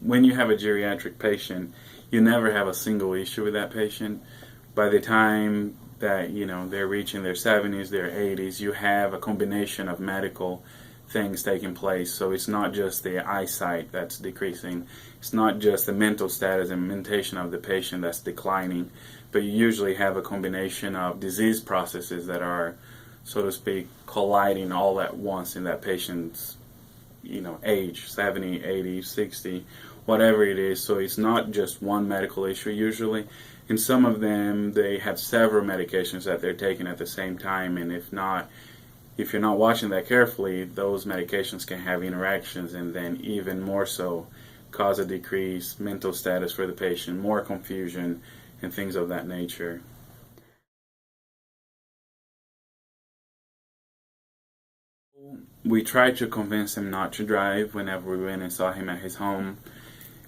when you have a geriatric patient, you never have a single issue with that patient. By the time that, they're reaching their 70s, their 80s, you have a combination of medical things taking place. So it's not just the eyesight that's decreasing. It's not just the mental status and mentation of the patient that's declining, but you usually have a combination of disease processes that are, so to speak, colliding all at once in that patient's, age, 70, 80, 60, whatever it is. So it's not just one medical issue usually. In some of them, they have several medications that they're taking at the same time, and if you're not watching that carefully, those medications can have interactions and then even more so cause a decreased mental status for the patient, more confusion, and things of that nature. We tried to convince him not to drive whenever we went and saw him at his home,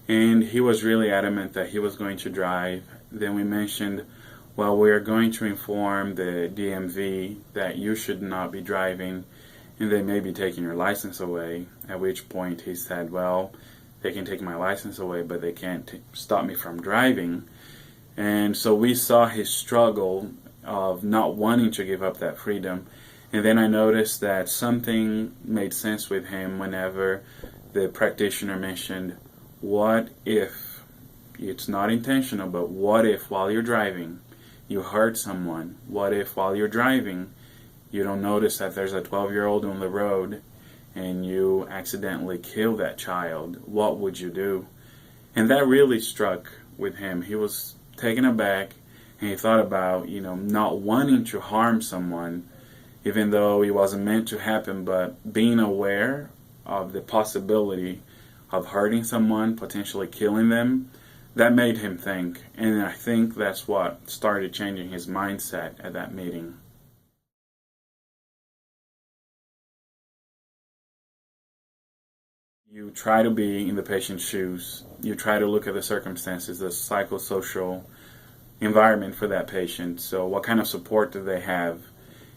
and he was really adamant that he was going to drive. Then we mentioned, well, we are going to inform the DMV that you should not be driving and they may be taking your license away, at which point he said, well, they can take my license away, but they can't stop me from driving. And so we saw his struggle of not wanting to give up that freedom. And then I noticed that something made sense with him whenever the practitioner mentioned, what if, it's not intentional, but what if while you're driving you hurt someone? What if while you're driving you don't notice that there's a 12-year-old on the road and you accidentally kill that child? What would you do? And that really struck with him. He was taken aback and he thought about, not wanting to harm someone, even though it wasn't meant to happen, but being aware of the possibility of hurting someone, potentially killing them, that made him think. And I think that's what started changing his mindset at that meeting. You try to be in the patient's shoes. You try to look at the circumstances, the psychosocial environment for that patient. So what kind of support do they have?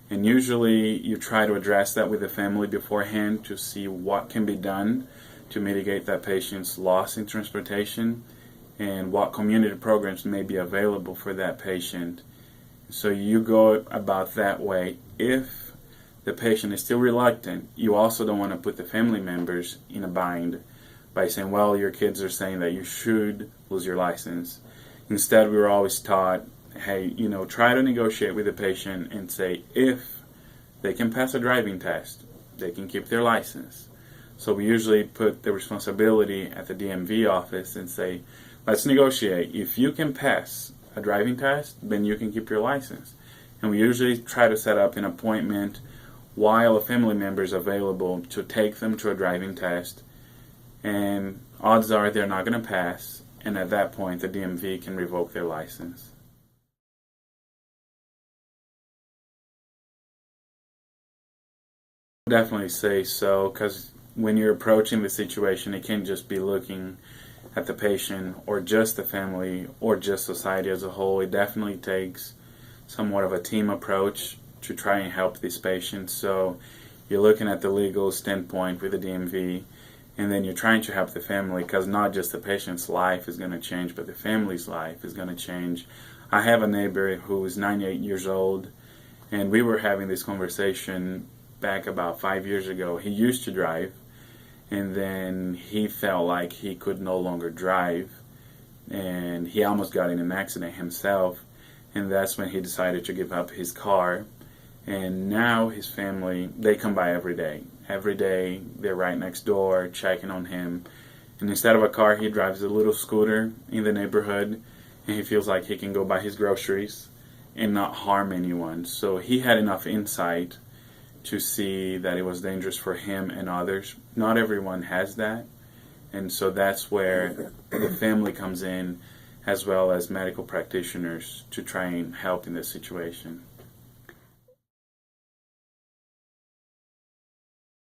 And usually you try to address that with the family beforehand to see what can be done to mitigate that patient's loss in transportation and what community programs may be available for that patient. So you go about that way. If the patient is still reluctant, you also don't want to put the family members in a bind by saying, well, your kids are saying that you should lose your license. Instead, we were always taught, hey, try to negotiate with the patient and say if they can pass a driving test, they can keep their license. So we usually put the responsibility at the DMV office and say, let's negotiate. If you can pass a driving test, then you can keep your license. And we usually try to set up an appointment while a family member is available to take them to a driving test. And odds are they're not going to pass. And at that point, the DMV can revoke their license. Definitely say so, because when you're approaching the situation, it can't just be looking at the patient or just the family or just society as a whole. It definitely takes somewhat of a team approach to try and help these patients. So you're looking at the legal standpoint with the DMV, and then you're trying to help the family, because not just the patient's life is going to change, but the family's life is going to change. I have a neighbor who is 98 years old, and we were having this conversation back about 5 years ago. He used to drive, and then he felt like he could no longer drive, and he almost got in an accident himself, and that's when he decided to give up his car. And now his family, they come by every day. Every day they're right next door checking on him, and instead of a car, he drives a little scooter in the neighborhood, and he feels like he can go buy his groceries and not harm anyone. So he had enough insight to see that it was dangerous for him and others. Not everyone has that, and so that's where the family comes in, as well as medical practitioners, to try and help in this situation.